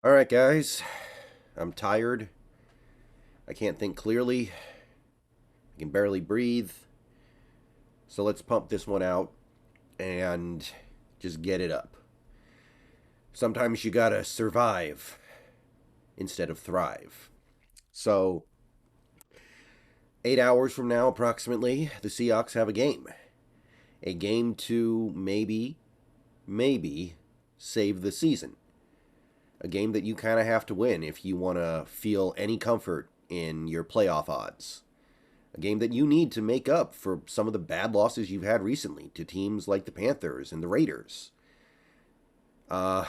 All right, guys. I'm tired. I can't think clearly. I can barely breathe. So let's pump this one out and just get it up. Sometimes you gotta survive instead of thrive. So, 8 hours from now, approximately, the Seahawks have a game. A game to maybe save the season. A game that you kind of have to win if you want to feel any comfort in your playoff odds. A game that you need to make up for some of the bad losses you've had recently to teams like the Panthers and the Raiders. Uh,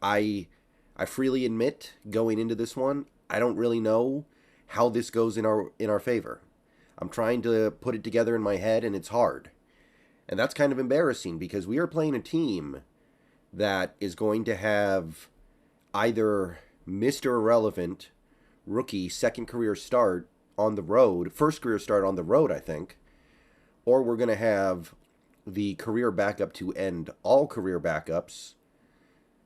I I freely admit going into this one, I don't really know how this goes in our favor. I'm trying to put it together in my head and it's hard. And that's kind of embarrassing because we are playing a team that is going to have either Mr. Irrelevant rookie second career start on the road, first career start on the road, I think, or we're going to have the career backup to end all career backups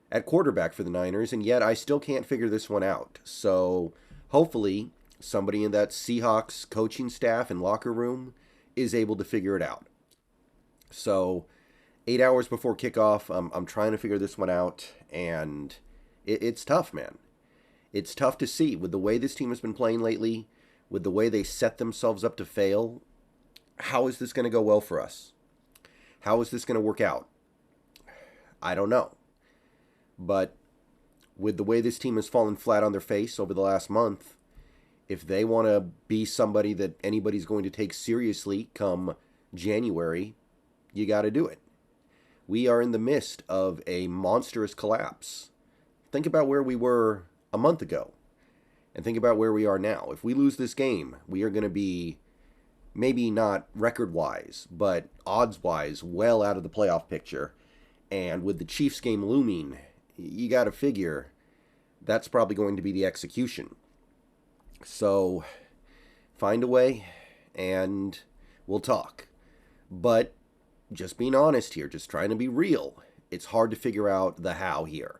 at quarterback for the Niners, and yet I still can't figure this one out. So hopefully, somebody in that Seahawks coaching staff and locker room is able to figure it out. So, 8 hours before kickoff, I'm trying to figure this one out, and it's tough, man. It's tough to see with the way this team has been playing lately, with the way they set themselves up to fail. How is this going to go well for us? How is this going to work out? I don't know. But with the way this team has fallen flat on their face over the last month, if they want to be somebody that anybody's going to take seriously come January, you got to do it. We are in the midst of a monstrous collapse. Think about where we were a month ago and think about where we are now. If we lose this game, we are going to be maybe not record wise, but odds wise, well out of the playoff picture. And with the Chiefs game looming, you got to figure that's probably going to be the execution. So find a way and we'll talk. But just being honest here, just trying to be real, it's hard to figure out the how here.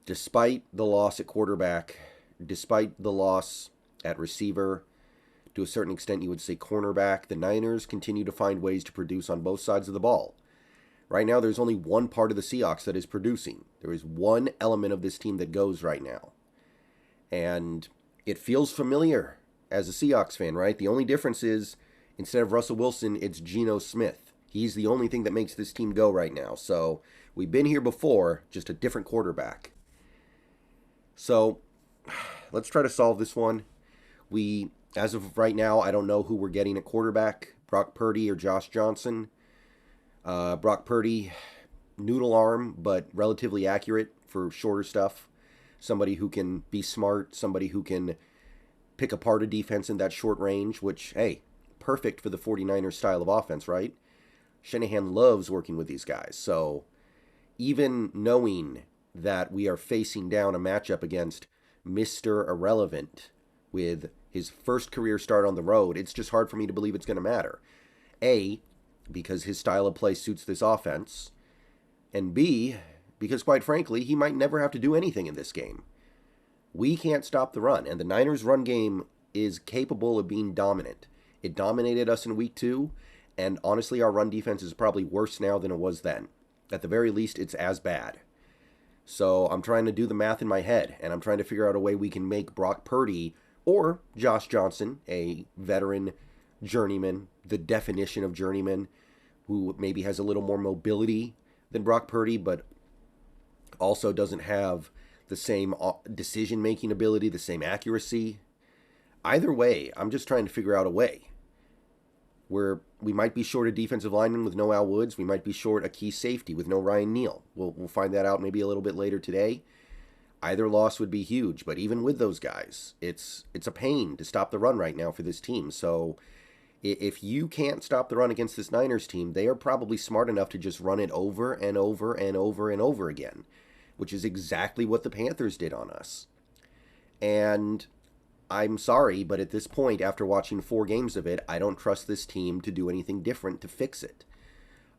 Despite the loss at quarterback, despite the loss at receiver, to a certain extent you would say cornerback, the Niners continue to find ways to produce on both sides of the ball. Right now, there's only one part of the Seahawks that is producing. There is one element of this team that goes right now. And it feels familiar as a Seahawks fan, right? The only difference is instead of Russell Wilson, it's Geno Smith. He's the only thing that makes this team go right now. So we've been here before, just a different quarterback. So let's try to solve this one. As of right now, I don't know who we're getting at quarterback, Brock Purdy or Josh Johnson. Brock Purdy, noodle arm, but relatively accurate for shorter stuff. Somebody who can be smart, somebody who can pick apart a defense in that short range, which, hey, perfect for the 49ers style of offense, right? Shanahan loves working with these guys. So even knowing that we are facing down a matchup against Mr. Irrelevant with his first career start on the road, it's just hard for me to believe it's going to matter. A, because his style of play suits this offense, and B, because quite frankly, he might never have to do anything in this game. We can't stop the run, and the Niners' run game is capable of being dominant. It dominated us in week 2, and honestly, our run defense is probably worse now than it was then. At the very least, it's as bad. So I'm trying to do the math in my head, and I'm trying to figure out a way we can make Brock Purdy or Josh Johnson, a veteran journeyman, the definition of journeyman, who maybe has a little more mobility than Brock Purdy, but also doesn't have the same decision-making ability, the same accuracy. Either way, I'm just trying to figure out a way where we might be short a defensive lineman with no Al Woods. We might be short a key safety with no Ryan Neal. We'll find that out maybe a little bit later today. Either loss would be huge, but even with those guys, it's a pain to stop the run right now for this team. So if you can't stop the run against this Niners team, they are probably smart enough to just run it over and over and over and over again, which is exactly what the Panthers did on us. And I'm sorry, but at this point, after watching 4 games of it, I don't trust this team to do anything different to fix it.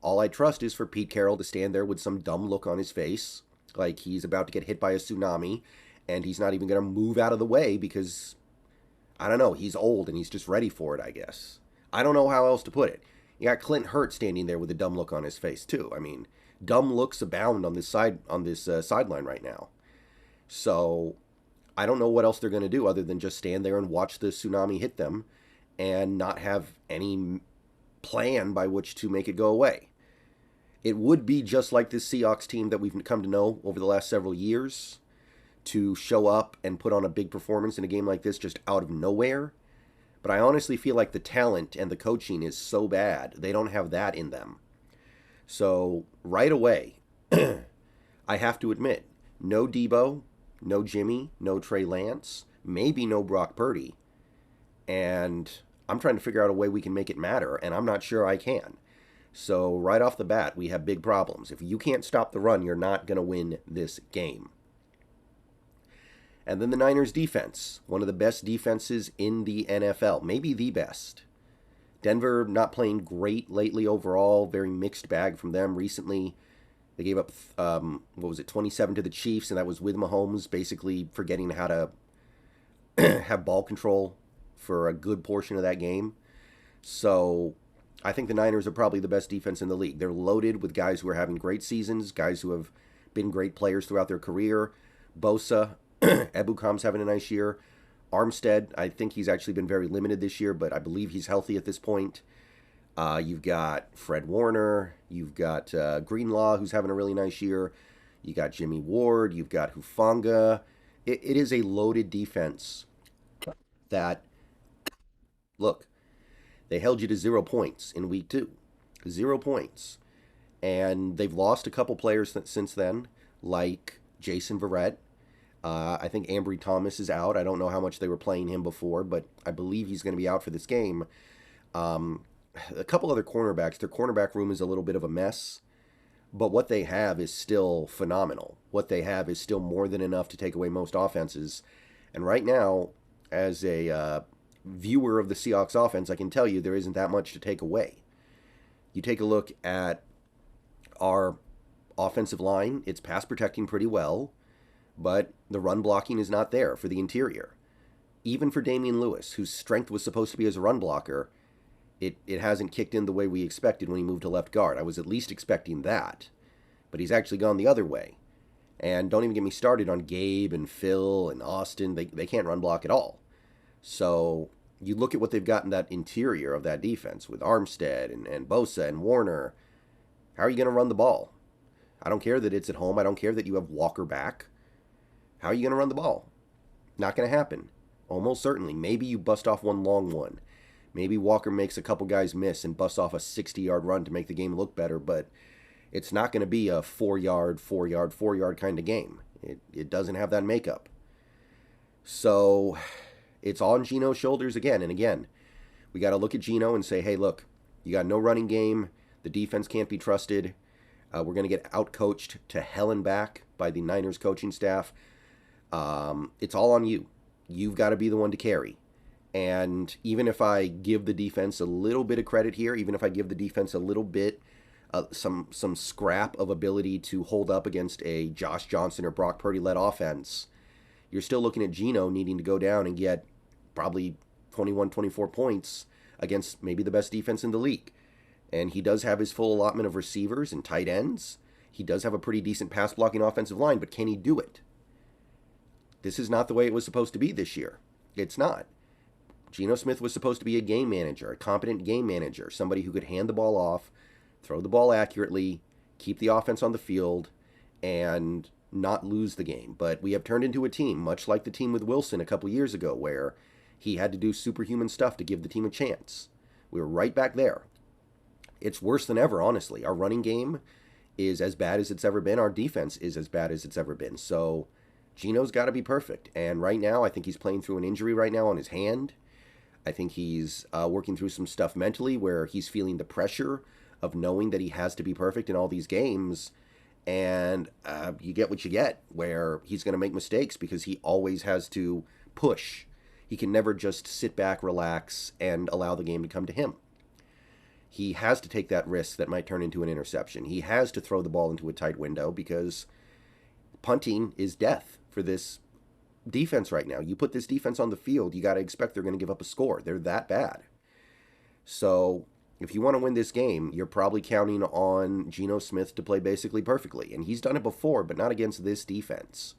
All I trust is for Pete Carroll to stand there with some dumb look on his face Like he's about to get hit by a tsunami, and he's not even going to move out of the way because, I don't know, he's old and he's just ready for it, I guess. I don't know how else to put it. You got Clint Hurt standing there with a dumb look on his face, too. I mean, dumb looks abound on this sideline right now. So I don't know what else they're going to do other than just stand there and watch the tsunami hit them and not have any plan by which to make it go away. It would be just like this Seahawks team that we've come to know over the last several years, to show up and put on a big performance in a game like this just out of nowhere. But I honestly feel like the talent and the coaching is so bad, they don't have that in them. So right away, I have to admit, no Debo, no Jimmy, no Trey Lance, maybe no Brock Purdy. And I'm trying to figure out a way we can make it matter, and I'm not sure I can. So right off the bat, we have big problems. If you can't stop the run, you're not going to win this game. And then the Niners defense, one of the best defenses in the NFL, maybe the best. Denver not playing great lately overall, very mixed bag from them recently. They gave up, 27 to the Chiefs, and that was with Mahomes basically forgetting how to have ball control for a good portion of that game. So I think the Niners are probably the best defense in the league. They're loaded with guys who are having great seasons, guys who have been great players throughout their career. Bosa, Ebukam's having a nice year. Armstead, I think he's actually been very limited this year, but I believe he's healthy at this point. You've got Fred Warner. You've got Greenlaw, who's having a really nice year. You got Jimmy Ward. You've got Hufanga. It is a loaded defense that, look, they held you to 0 points in week 2. 0 points. And they've lost a couple players since then, like Jason Verrett. I think Ambry Thomas is out. I don't know how much they were playing him before, but I believe he's going to be out for this game. A couple other cornerbacks. Their cornerback room is a little bit of a mess, but what they have is still phenomenal. What they have is still more than enough to take away most offenses. And right now, as a viewer of the Seahawks offense, I can tell you there isn't that much to take away. You take a look at our offensive line, it's pass protecting pretty well, but the run blocking is not there for the interior. Even for Damian Lewis, whose strength was supposed to be as a run blocker, it hasn't kicked in the way we expected when he moved to left guard. I was at least expecting that, but he's actually gone the other way. And don't even get me started on Gabe and Phil and Austin. They can't run block at all. So you look at what they've got in that interior of that defense with Armstead and Bosa and Warner. How are you going to run the ball? I don't care that it's at home. I don't care that you have Walker back. How are you going to run the ball? Not going to happen. Almost certainly. Maybe you bust off one long one. Maybe Walker makes a couple guys miss and busts off a 60-yard run to make the game look better, but it's not going to be a 4-yard, 4-yard, 4-yard kind of game. It doesn't have that makeup. So it's on Geno's shoulders again and again. We got to look at Geno and say, hey, look, you got no running game. The defense can't be trusted. We're going to get outcoached to hell and back by the Niners coaching staff. It's all on you. You've got to be the one to carry. And even if I give the defense a little bit of credit here, even if I give the defense a little bit, some scrap of ability to hold up against a Josh Johnson or Brock Purdy-led offense, you're still looking at Geno needing to go down and get probably 21, 24 points against maybe the best defense in the league. And he does have his full allotment of receivers and tight ends. He does have a pretty decent pass-blocking offensive line, but can he do it? This is not the way it was supposed to be this year. It's not. Geno Smith was supposed to be a game manager, a competent game manager, somebody who could hand the ball off, throw the ball accurately, keep the offense on the field, and not lose the game. But we have turned into a team, much like the team with Wilson a couple years ago, where he had to do superhuman stuff to give the team a chance. We were right back there. It's worse than ever, honestly. Our running game is as bad as it's ever been. Our defense is as bad as it's ever been. So Geno's got to be perfect. And right now, I think he's playing through an injury right now on his hand. I think he's working through some stuff mentally where he's feeling the pressure of knowing that he has to be perfect in all these games. And you get what you get, where he's going to make mistakes because he always has to push. He can never just sit back, relax, and allow the game to come to him. He has to take that risk that might turn into an interception. He has to throw the ball into a tight window because punting is death for this defense right now. You put this defense on the field, you got to expect they're going to give up a score. They're that bad. So if you want to win this game, you're probably counting on Geno Smith to play basically perfectly. And he's done it before, but not against this defense.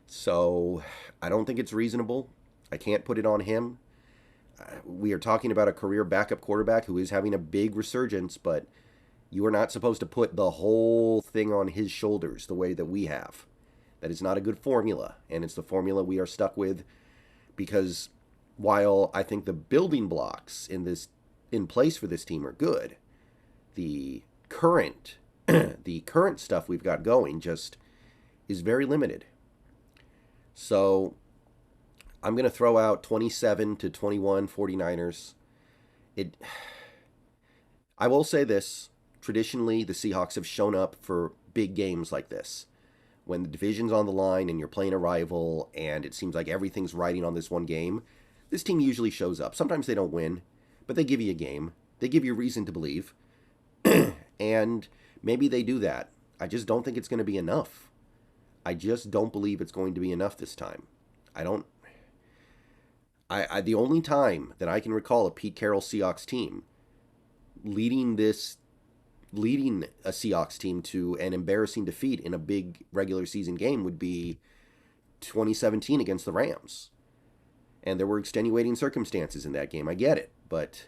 So I don't think it's reasonable. I can't put it on him. We are talking about a career backup quarterback who is having a big resurgence, but you are not supposed to put the whole thing on his shoulders the way that we have. That is not a good formula, and it's the formula we are stuck with, because while I think the building blocks in place for this team are good, the current stuff we've got going just is very limited. So I'm going to throw out 27-21 49ers. I will say this. Traditionally, the Seahawks have shown up for big games like this. When the division's on the line and you're playing a rival and it seems like everything's riding on this one game, this team usually shows up. Sometimes they don't win, but they give you a game. They give you reason to believe. And maybe they do that. I just don't think it's going to be enough. I just don't believe it's going to be enough this time. The only time that I can recall a Pete Carroll Seahawks team leading a Seahawks team to an embarrassing defeat in a big regular season game would be 2017 against the Rams. And there were extenuating circumstances in that game. I get it. But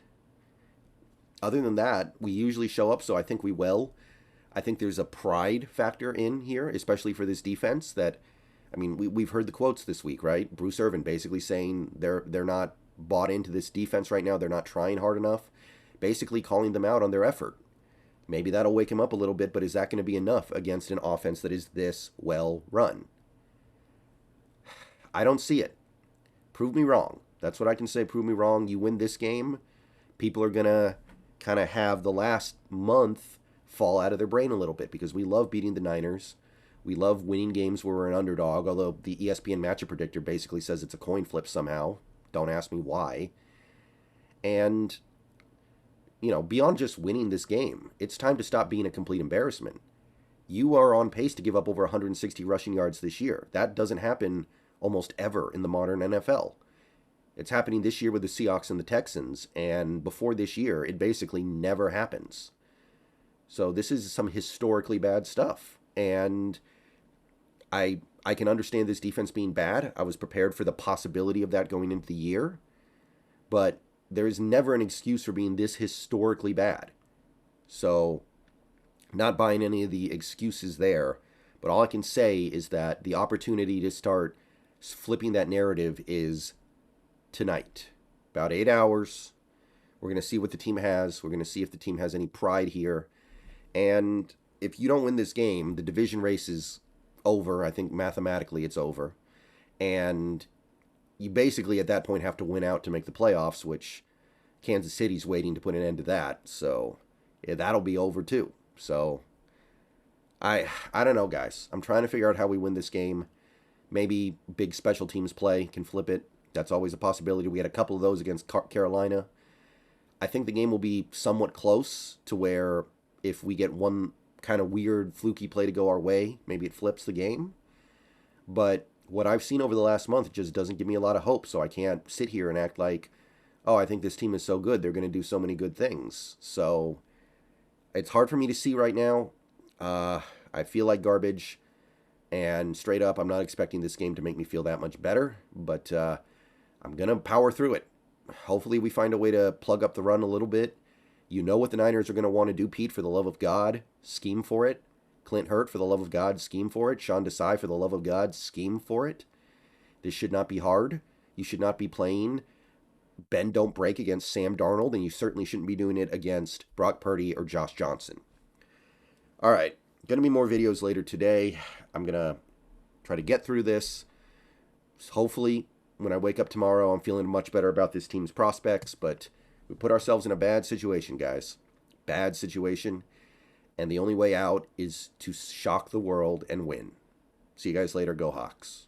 other than that, we usually show up, so I think we will. I think there's a pride factor in here, especially for this defense that, I mean, we've heard the quotes this week, right? Bruce Irvin basically saying they're not bought into this defense right now. They're not trying hard enough. Basically calling them out on their effort. Maybe that'll wake him up a little bit, but is that going to be enough against an offense that is this well run? I don't see it. Prove me wrong. That's what I can say. Prove me wrong. You win this game, people are going to kind of have the last month fall out of their brain a little bit, because we love beating the Niners. We love winning games where we're an underdog, although the ESPN matchup predictor basically says it's a coin flip somehow. Don't ask me why. And beyond just winning this game, it's time to stop being a complete embarrassment. You are on pace to give up over 160 rushing yards this year. That doesn't happen almost ever in the modern NFL. It's happening this year with the Seahawks and the Texans, and before this year, it basically never happens. So this is some historically bad stuff, and I can understand this defense being bad. I was prepared for the possibility of that going into the year, but there is never an excuse for being this historically bad. So, not buying any of the excuses there. But all I can say is that the opportunity to start flipping that narrative is tonight. About 8 hours. We're going to see what the team has. We're going to see if the team has any pride here. And if you don't win this game, the division race is over. I think mathematically it's over. And you basically at that point have to win out to make the playoffs, which Kansas City's waiting to put an end to that. So yeah, that'll be over too. So I don't know, guys. I'm trying to figure out how we win this game. Maybe big special teams play can flip it. That's always a possibility. We had a couple of those against Carolina. I think the game will be somewhat close to where if we get one kind of weird fluky play to go our way, maybe it flips the game. But what I've seen over the last month just doesn't give me a lot of hope, so I can't sit here and act like, oh, I think this team is so good, they're going to do so many good things. So it's hard for me to see right now. I feel like garbage, and straight up, I'm not expecting this game to make me feel that much better, but I'm going to power through it. Hopefully we find a way to plug up the run a little bit. You know what the Niners are going to want to do, Pete, for the love of God. Scheme for it. Clint Hurt, for the love of God, scheme for it. Sean Desai, for the love of God, scheme for it. This should not be hard. You should not be playing bend don't break against Sam Darnold, and you certainly shouldn't be doing it against Brock Purdy or Josh Johnson. All right, going to be more videos later today. I'm going to try to get through this. Hopefully, when I wake up tomorrow, I'm feeling much better about this team's prospects, but we put ourselves in a bad situation, guys. Bad situation. And the only way out is to shock the world and win. See you guys later. Go Hawks.